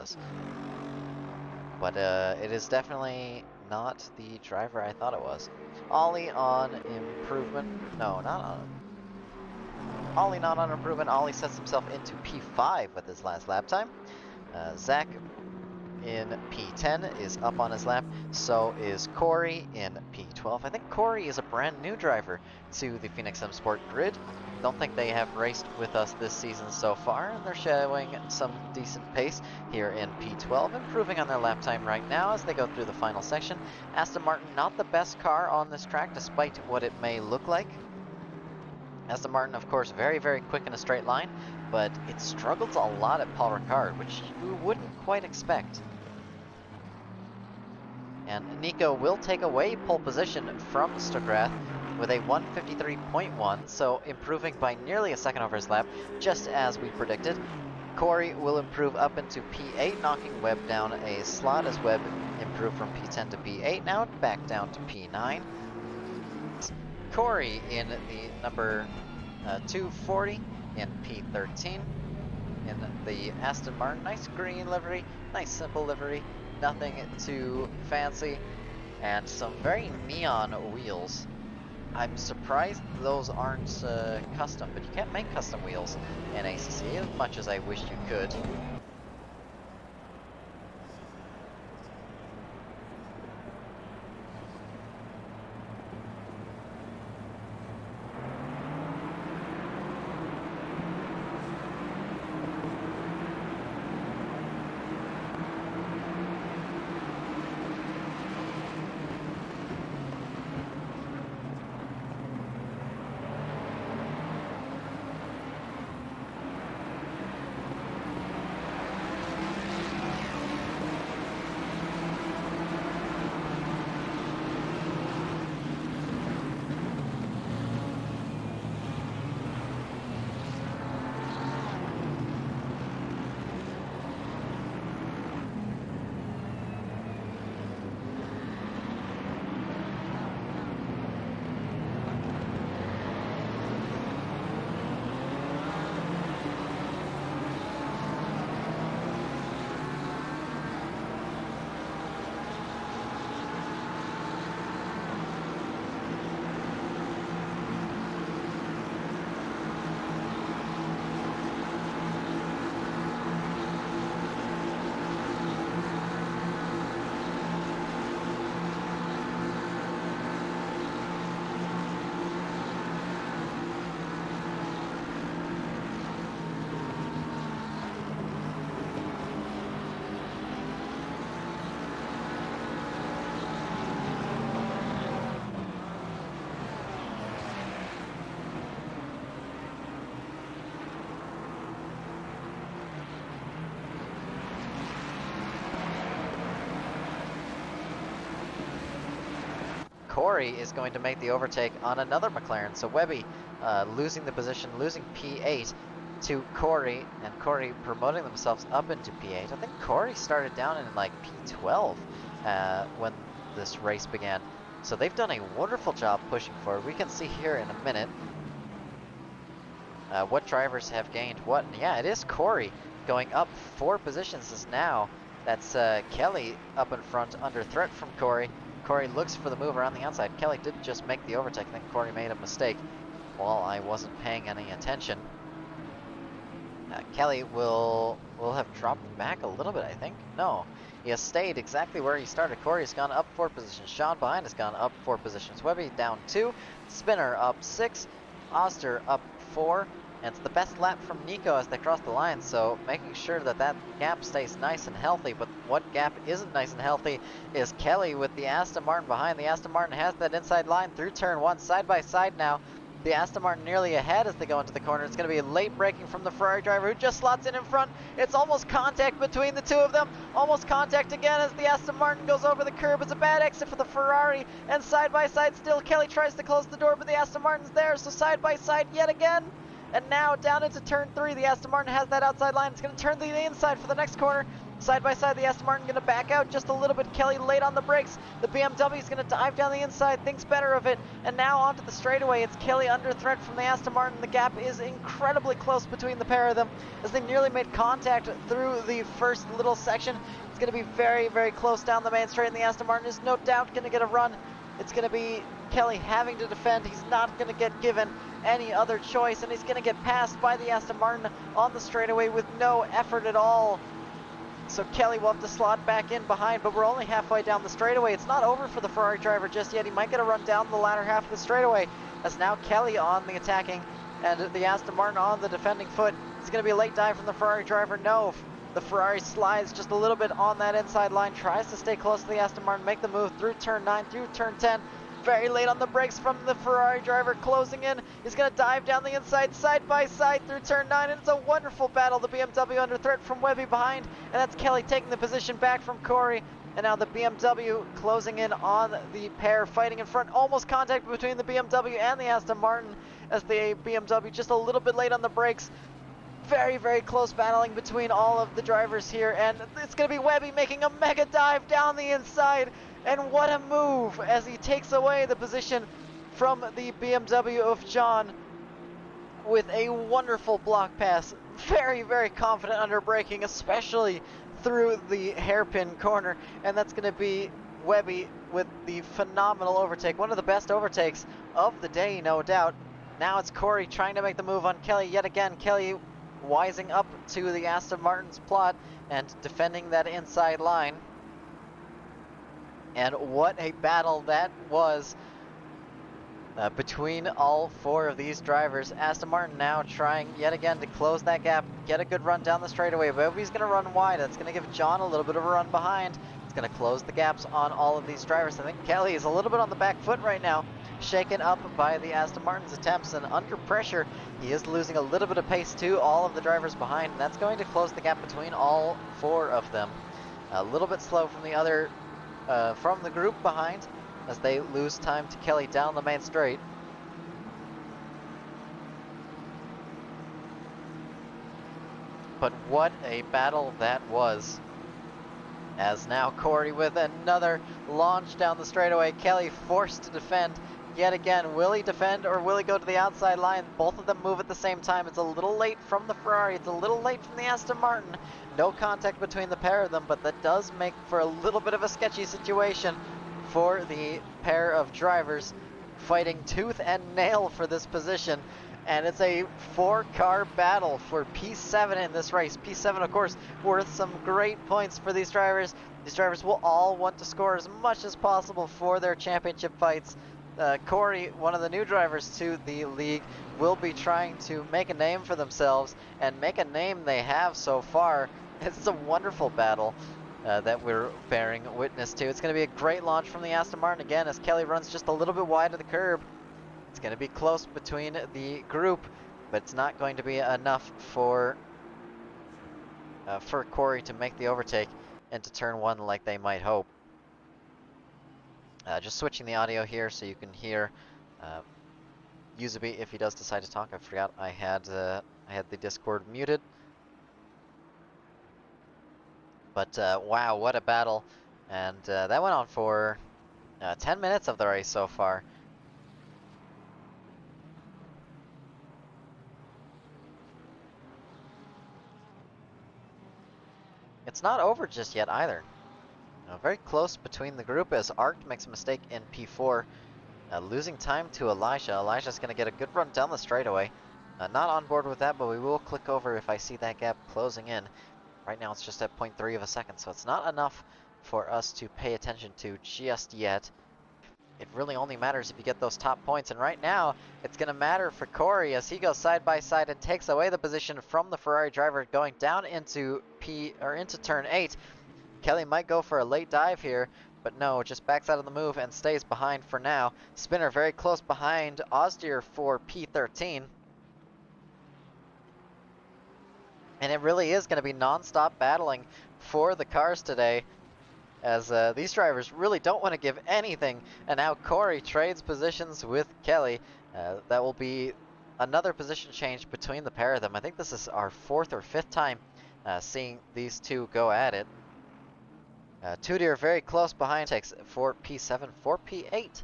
was. But it is definitely not the driver I thought it was. Ollie on improvement. No, not on. Ollie not on improvement. Ollie sets himself into P5 with his last lap time. Zach in P10 is up on his lap. So is Correy in P12. I think Correy is a brand new driver to the Phoenix SimSport grid. Don't think they have raced with us this season so far, and they're showing some decent pace here in P12, improving on their lap time right now as they go through the final section. Aston Martin, not the best car on this track, despite what it may look like. Aston Martin, of course, very, very quick in a straight line, but it struggles a lot at Paul Ricard, which you wouldn't quite expect. And Nico will take away pole position from Stuckrath with a 153.1, so improving by nearly a second over his lap, just as we predicted. Correy will improve up into P8, knocking Webb down a slot as Webb improved from P10 to P8, now back down to P9. Correy in the number 240 in P13 in the Aston Martin. Nice green livery, nice simple livery, nothing too fancy, and some very neon wheels. I'm surprised those aren't custom, but you can't make custom wheels in ACC as much as I wish you could. Correy is going to make the overtake on another McLaren. So Webby losing the position, losing P8 to Correy, and Correy promoting themselves up into P8. I think Correy started down in like P12 when this race began. So they've done a wonderful job pushing forward. We can see here in a minute what drivers have gained what. And yeah, it is Correy going up 4 positions as now. That's Kelly up in front under threat from Correy. Correy looks for the move around the outside. Kelly did just make the overtake. I think Correy made a mistake while I wasn't paying any attention. Kelly will have dropped back a little bit, I think. No, he has stayed exactly where he started. Correy has gone up 4 positions. Sean behind has gone up 4 positions. Webby down 2. Spinner up 6. Oster up 4. And it's the best lap from Nico as they cross the line, so making sure that that gap stays nice and healthy. But what gap isn't nice and healthy is Kelly with the Aston Martin behind. The Aston Martin has that inside line through turn 1, side by side now. The Aston Martin nearly ahead as they go into the corner. It's going to be late braking from the Ferrari driver who just slots in front. It's almost contact between the two of them. Almost contact again as the Aston Martin goes over the curb. It's a bad exit for the Ferrari, and side by side still. Kelly tries to close the door, but the Aston Martin's there, so side by side yet again. And now down into turn 3, the Aston Martin has that outside line. It's going to turn to the inside for the next corner. Side by side, the Aston Martin going to back out just a little bit. Kelly late on the brakes. The BMW is going to dive down the inside, thinks better of it, and now onto the straightaway. It's Kelly under threat from the Aston Martin. The gap is incredibly close between the pair of them as they nearly made contact through the first little section. It's going to be very, very close down the main straight, and the Aston Martin is no doubt going to get a run. It's going to be Kelly having to defend. He's not going to get given any other choice, and he's going to get passed by the Aston Martin on the straightaway with no effort at all. So Kelly will have to slot back in behind, but we're only halfway down the straightaway. It's not over for the Ferrari driver just yet. He might get a run down the latter half of the straightaway. As now Kelly on the attacking and the Aston Martin on the defending foot. It's going to be a late dive from the Ferrari driver. No, the Ferrari slides just a little bit on that inside line, tries to stay close to the Aston Martin, make the move through turn 9, through turn 10. Very late on the brakes from the Ferrari driver, closing in. He's going to dive down the inside, side by side through turn 9, and it's a wonderful battle. The BMW under threat from Webby behind, and that's Kelly taking the position back from Correy. And now the BMW closing in on the pair, fighting in front. Almost contact between the BMW and the Aston Martin as the BMW just a little bit late on the brakes. Very, very close battling between all of the drivers here, and it's going to be Webby making a mega dive down the inside. And what a move as he takes away the position from the BMW of John with a wonderful block pass. Very, very confident under braking, especially through the hairpin corner. And that's going to be Webby with the phenomenal overtake. One of the best overtakes of the day, no doubt. Now it's Correy trying to make the move on Kelly yet again. Kelly wising up to the Aston Martin's plot and defending that inside line. And what a battle that was between all four of these drivers. Aston Martin now trying yet again to close that gap, get a good run down the straightaway. Webby's going to run wide. That's going to give John a little bit of a run behind. It's going to close the gaps on all of these drivers. I think Kelly is a little bit on the back foot right now, shaken up by the Aston Martin's attempts, and under pressure, he is losing a little bit of pace to all of the drivers behind, and that's going to close the gap between all four of them. A little bit slow from the other from the group behind as they lose time to Kelly down the main straight. But what a battle that was. As now Correy with another launch down the straightaway. Kelly forced to defend yet again. Will he defend or will he go to the outside line? Both of them move at the same time. It's a little late from the Ferrari. It's a little late from the Aston Martin. No contact between the pair of them, but that does make for a little bit of a sketchy situation for the pair of drivers fighting tooth and nail for this position. And it's a four-car battle for P7 in this race. P7, of course, worth some great points for these drivers. These drivers will all want to score as much as possible for their championship fights. Correy, one of the new drivers to the league, will be trying to make a name for themselves, and make a name they have so far. It's a wonderful battle that we're bearing witness to. It's going to be a great launch from the Aston Martin again as Kelly runs just a little bit wide of the curb. It's going to be close between the group, but it's not going to be enough for Correy to make the overtake into turn 1 like they might hope. Just switching the audio here so you can hear Yuzubi if he does decide to talk. I forgot I had the Discord muted. But wow, what a battle. And that went on for 10 minutes of the race so far. It's not over just yet either. Very close between the group as Arct makes a mistake in P4, losing time to Elijah. Elijah's going to get a good run down the straightaway. Not on board with that, but we will click over if I see that gap closing in. Right now it's just at 0.3 of a second, so it's not enough for us to pay attention to just yet. It really only matters if you get those top points, and right now it's going to matter for Correy as he goes side by side and takes away the position from the Ferrari driver going down into turn 8. Kelly might go for a late dive here, but no, just backs out of the move and stays behind for now. Spinner very close behind Ozdir for P13. And it really is going to be non-stop battling for the cars today, as these drivers really don't want to give anything. And now Correy trades positions with Kelly. That will be another position change between the pair of them. I think this is our 4th or 5th time seeing these two go at it. Tudier very close behind, takes for P7, for P8.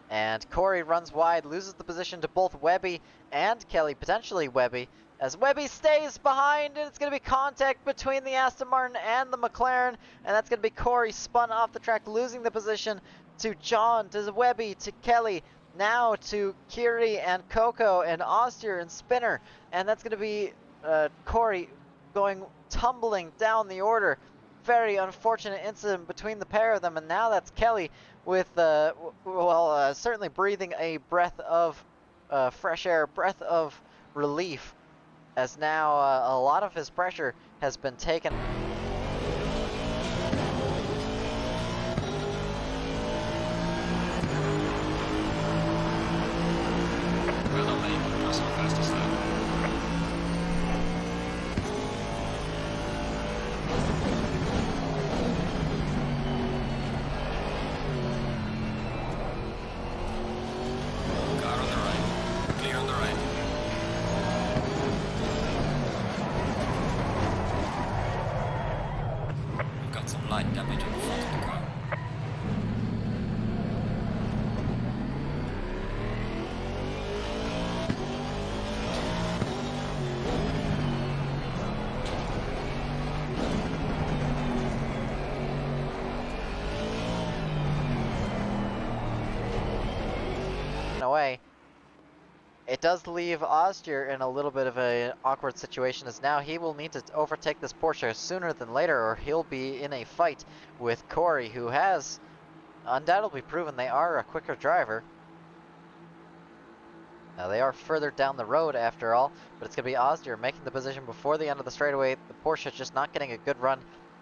And Correy runs wide, loses the position to both Webby and Kelly, potentially Webby, as Webby stays behind, and it's going to be contact between the Aston Martin and the McLaren, and that's going to be Correy spun off the track, losing the position to John, to Webby, to Kelly, now to Kiri and Coco and Ostier and Spinner, and that's going to be Correy going tumbling down the order. Very unfortunate incident between the pair of them, and now that's Kelly with, certainly breathing a breath of fresh air, breath of relief, as now a lot of his pressure has been taken. Light damage on the front of the car. Away. It does leave Ostier in a little bit of an awkward situation, as now he will need to overtake this Porsche sooner than later, or he'll be in a fight with Correy, who has undoubtedly proven they are a quicker driver. Now they are further down the road after all, but it's going to be Ostier making the position before the end of the straightaway. The Porsche just not getting a good run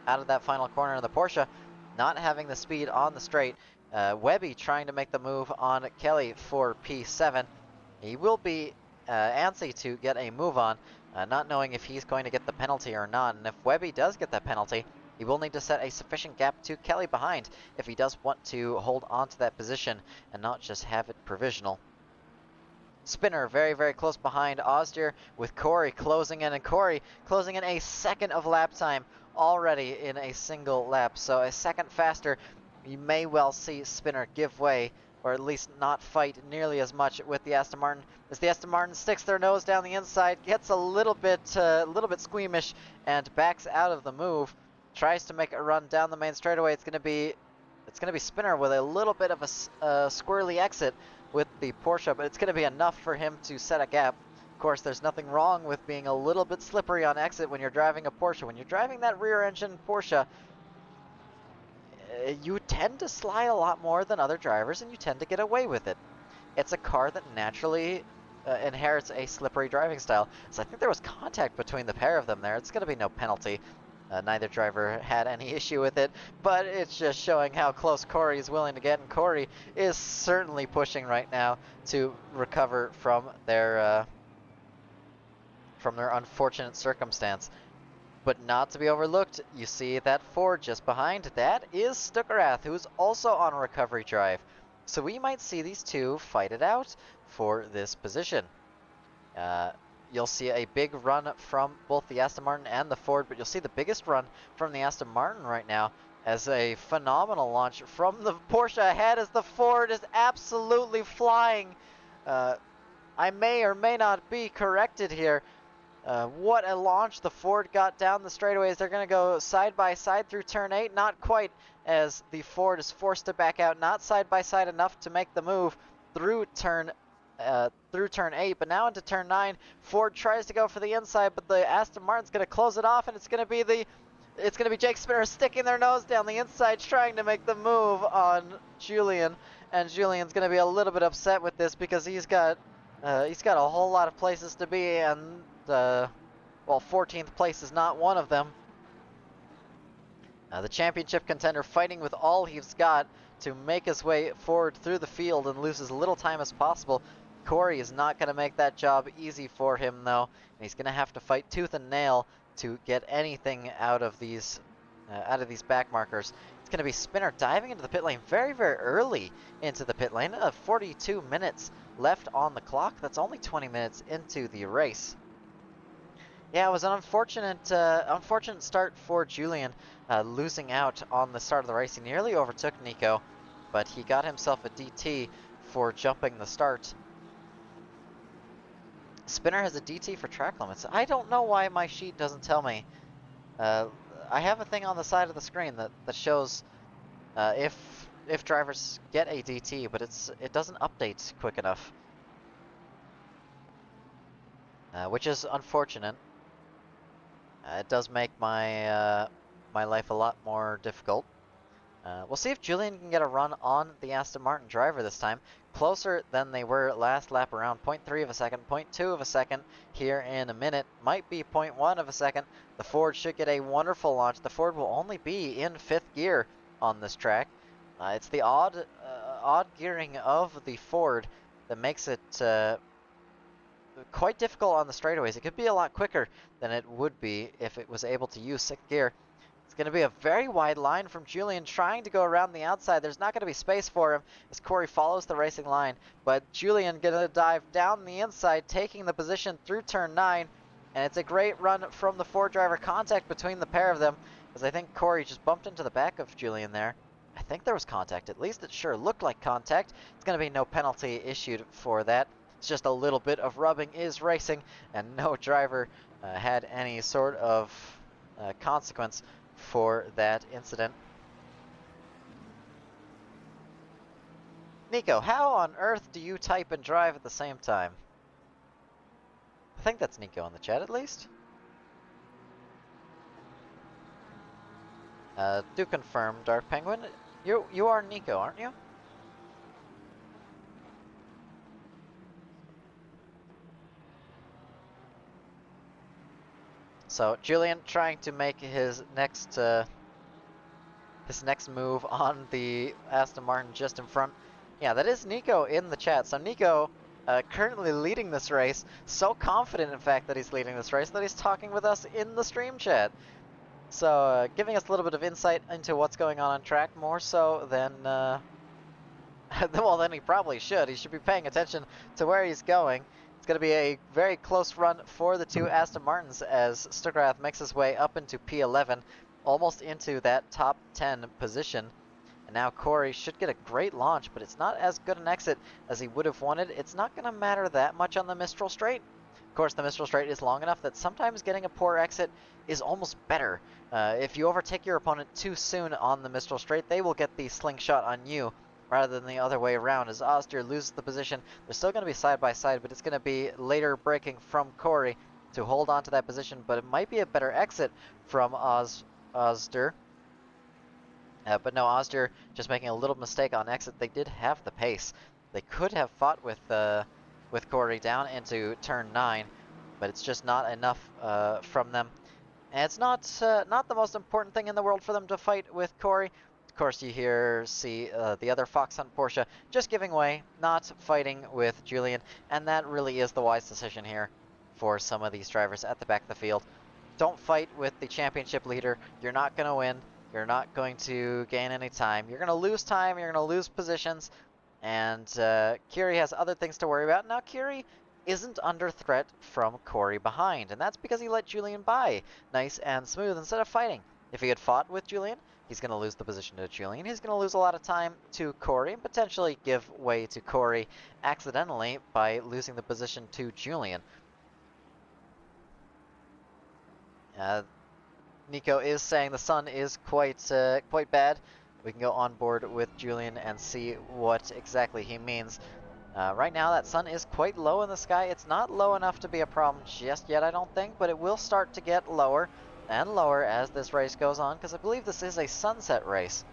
out of that final corner, and the Porsche not having the speed on the straight. Webby trying to make the move on Kelly for P7. He will be antsy to get a move on, not knowing if he's going to get the penalty or not. And if Webby does get that penalty, he will need to set a sufficient gap to Kelly behind if he does want to hold on to that position and not just have it provisional. Spinner very, very close behind Ostier, with Correy closing in, and Correy closing in a second of lap time already in a single lap. So a second faster, you may well see Spinner give way, or at least not fight nearly as much with the Aston Martin, as the Aston Martin sticks their nose down the inside, gets a little bit squeamish, and backs out of the move. Tries to make a run down the main straightaway. It's going to be Spinner with a little bit of a squirrely exit with the Porsche, but it's going to be enough for him to set a gap. Of course, there's nothing wrong with being a little bit slippery on exit when you're driving a Porsche. When you're driving that rear-engine Porsche, you tend to slide a lot more than other drivers, and you tend to get away with it. It's a car that naturally inherits a slippery driving style. So I think there was contact between the pair of them there. It's going to be no penalty. Neither driver had any issue with it, but it's just showing how close Correy is willing to get, and Correy is certainly pushing right now to recover from their unfortunate circumstance. But not to be overlooked, you see that Ford just behind. That is Stuckerath, who's also on recovery drive. So we might see these two fight it out for this position. You'll see a big run from both the Aston Martin and the Ford, but you'll see the biggest run from the Aston Martin right now, as a phenomenal launch from the Porsche ahead, as the Ford is absolutely flying. I may or may not be corrected here. What a launch the Ford got down the straightaways. They're going to go side by side through turn 8. Not quite, as the Ford is forced to back out. Not side by side enough to make the move through turn 8, but now into turn 9. Ford tries to go for the inside, but the Aston Martin's going to close it off, and it's going to be Jake Spinner sticking their nose down the inside, trying to make the move on Julian, and Julian's going to be a little bit upset with this, because he's got a whole lot of places to be, and 14th place is not one of them. The championship contender fighting with all he's got to make his way forward through the field and lose as little time as possible. Correy is not going to make that job easy for him, though, and he's going to have to fight tooth and nail to get anything out of these back markers. It's going to be Spinner diving into the pit lane very, very early into the pit lane. 42 minutes left on the clock. That's only 20 minutes into the race. Yeah, it was an unfortunate start for Julian, losing out on the start of the race. He nearly overtook Nico, but he got himself a DT for jumping the start. Spinner has a DT for track limits. I don't know why my sheet doesn't tell me. Uh, I have a thing on the side of the screen that shows if drivers get a DT, but it doesn't update quick enough, which is unfortunate. It does make my life a lot more difficult. We'll see if Julian can get a run on the Aston Martin driver this time. Closer than they were last lap around 0.3 of a second, 0.2 of a second here in a minute. Might be 0.1 of a second. The Ford should get a wonderful launch. The Ford will only be in 5th gear on this track. It's the odd gearing of the Ford that makes it quite difficult on the straightaways. It could be a lot quicker than it would be if it was able to use 6th gear. It's going to be a very wide line from Julian trying to go around the outside. There's not going to be space for him as Correy follows the racing line. But Julian going to dive down the inside, taking the position through turn 9. And it's a great run from the Ford driver. Contact between the pair of them, as I think Correy just bumped into the back of Julian there. I think there was contact. At least it sure looked like contact. It's going to be no penalty issued for that. It's just a little bit of rubbing is racing, and no driver had any sort of consequence for that incident. Nico, how on earth do you type and drive at the same time? I think that's Nico in the chat at least. Do confirm, Dark Penguin. You are Nico, aren't you? So Julian trying to make his next move on the Aston Martin just in front. Yeah, that is Nico in the chat. So Nico currently leading this race, so confident in fact that he's leading this race that he's talking with us in the stream chat. So giving us a little bit of insight into what's going on track, more so than, well, then he probably should. He should be paying attention to where he's going. It's going to be a very close run for the two Aston Martins as Stuckrath makes his way up into P11, almost into that top 10 position. And now Correy should get a great launch, but it's not as good an exit as he would have wanted. It's not going to matter that much on the Mistral Straight. Of course, the Mistral Straight is long enough that sometimes getting a poor exit is almost better. If you overtake your opponent too soon on the Mistral Straight, they will get the slingshot on you rather than the other way around. As Osder loses the position, they're still going to be side by side, but it's going to be later braking from Correy to hold on to that position, but it might be a better exit from Osder. But no, Osder just making a little mistake on exit. They did have the pace. They could have fought with Correy down into turn 9, but it's just not enough from them. And it's not the most important thing in the world for them to fight with Correy. Of course, you see the other Fox Hunt Porsche just giving way, not fighting with Julian, and that really is the wise decision here for some of these drivers at the back of the field. Don't fight with the championship leader. You're not going to win. You're not going to gain any time. You're going to lose time. You're going to lose positions. And Curie has other things to worry about. Now, Curie isn't under threat from Correy behind, and that's because he let Julian by nice and smooth instead of fighting. If he had fought with Julian, he's going to lose the position to Julian. He's going to lose a lot of time to Correy and potentially give way to Correy accidentally by losing the position to Julian. Nico is saying the sun is quite bad. We can go on board with Julian and see what exactly he means. Right now, that sun is quite low in the sky. It's not low enough to be a problem just yet, I don't think, but it will start to get lower and lower as this race goes on, because I believe this is a sunset race.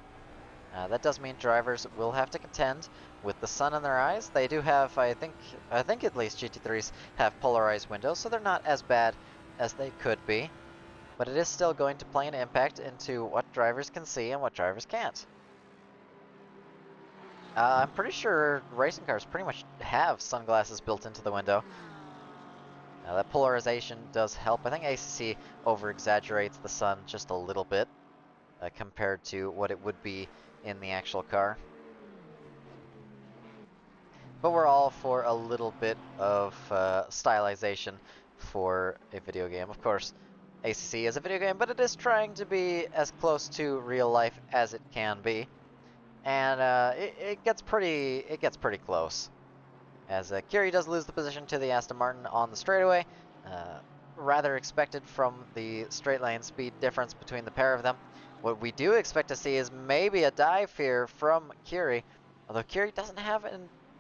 That does mean drivers will have to contend with the sun in their eyes. They do have, I think at least GT3s have polarized windows, so they're not as bad as they could be. But it is still going to play an impact into what drivers can see and what drivers can't. I'm pretty sure racing cars pretty much have sunglasses built into the window. That polarization does help. I think ACC over-exaggerates the sun just a little bit compared to what it would be in the actual car. But we're all for a little bit of stylization for a video game. Of course, ACC is a video game, but it is trying to be as close to real life as it can be, and it gets pretty close. As Correy does lose the position to the Aston Martin on the straightaway, rather expected from the straight lane speed difference between the pair of them. What we do expect to see is maybe a dive here from Correy, although Correy doesn't have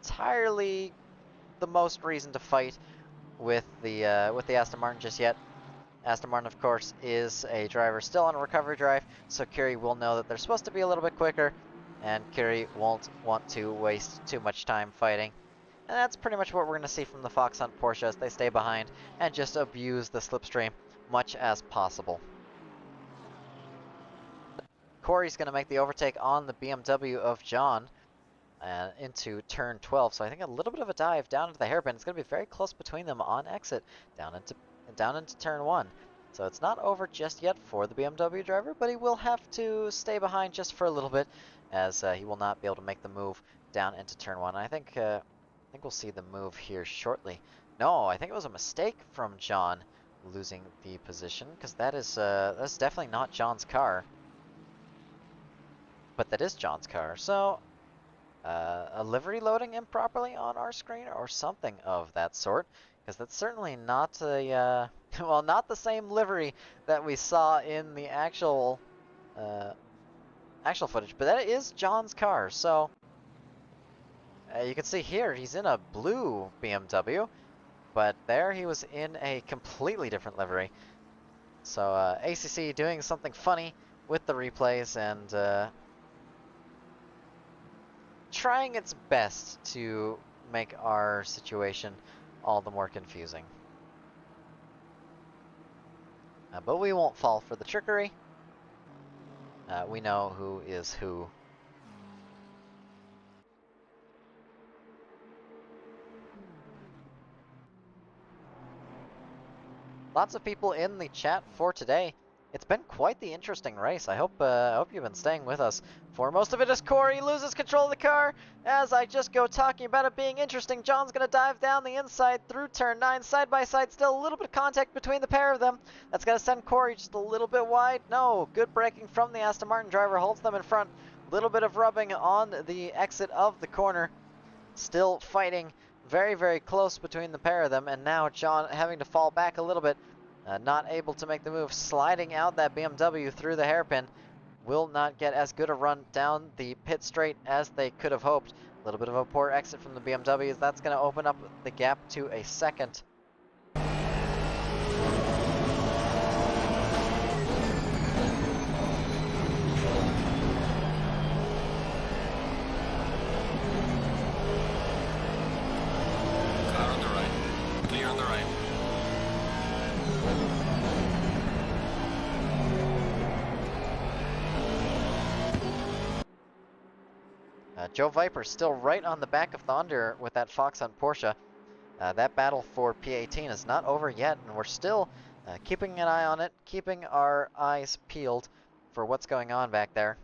entirely the most reason to fight with the Aston Martin just yet. Aston Martin, of course, is a driver still on a recovery drive, so Correy will know that they're supposed to be a little bit quicker, and Correy won't want to waste too much time fighting. And that's pretty much what we're going to see from the Fox Hunt Porsche as they stay behind and just abuse the slipstream much as possible. Correy's going to make the overtake on the BMW of John into turn 12, so I think a little bit of a dive down into the hairpin. It's going to be very close between them on exit down into turn 1. So it's not over just yet for the BMW driver, but he will have to stay behind just for a little bit, as he will not be able to make the move down into turn 1. I think we'll see the move here shortly. No, I think it was a mistake from John losing the position, because that's definitely not John's car. But that is John's car, so a livery loading improperly on our screen or something of that sort, because that's certainly not a well, not the same livery that we saw in the actual footage, but that is John's car. So you can see here he's in a blue BMW, but there he was in a completely different livery. So ACC doing something funny with the replays and trying its best to make our situation all the more confusing. But we won't fall for the trickery. We know who is who. Lots of people in the chat for today. It's been quite the interesting race. I hope you've been staying with us for most of it. As Correy loses control of the car, as I just go talking about it being interesting, John's going to dive down the inside through turn 9, side by side, still a little bit of contact between the pair of them. That's going to send Correy just a little bit wide. No, good braking from the Aston Martin driver, holds them in front. Little bit of rubbing on the exit of the corner. Still fighting very, very close between the pair of them, and now John having to fall back a little bit. Not able to make the move, sliding out that BMW through the hairpin. Will not get as good a run down the pit straight as they could have hoped. A little bit of a poor exit from the BMWs. That's going to open up the gap to a second. Car on the right. Clear on the right. Joe Viper still right on the back of Thunder with that Fox Hunt Porsche. That battle for P18 is not over yet, and we're still keeping an eye on it, keeping our eyes peeled for what's going on back there.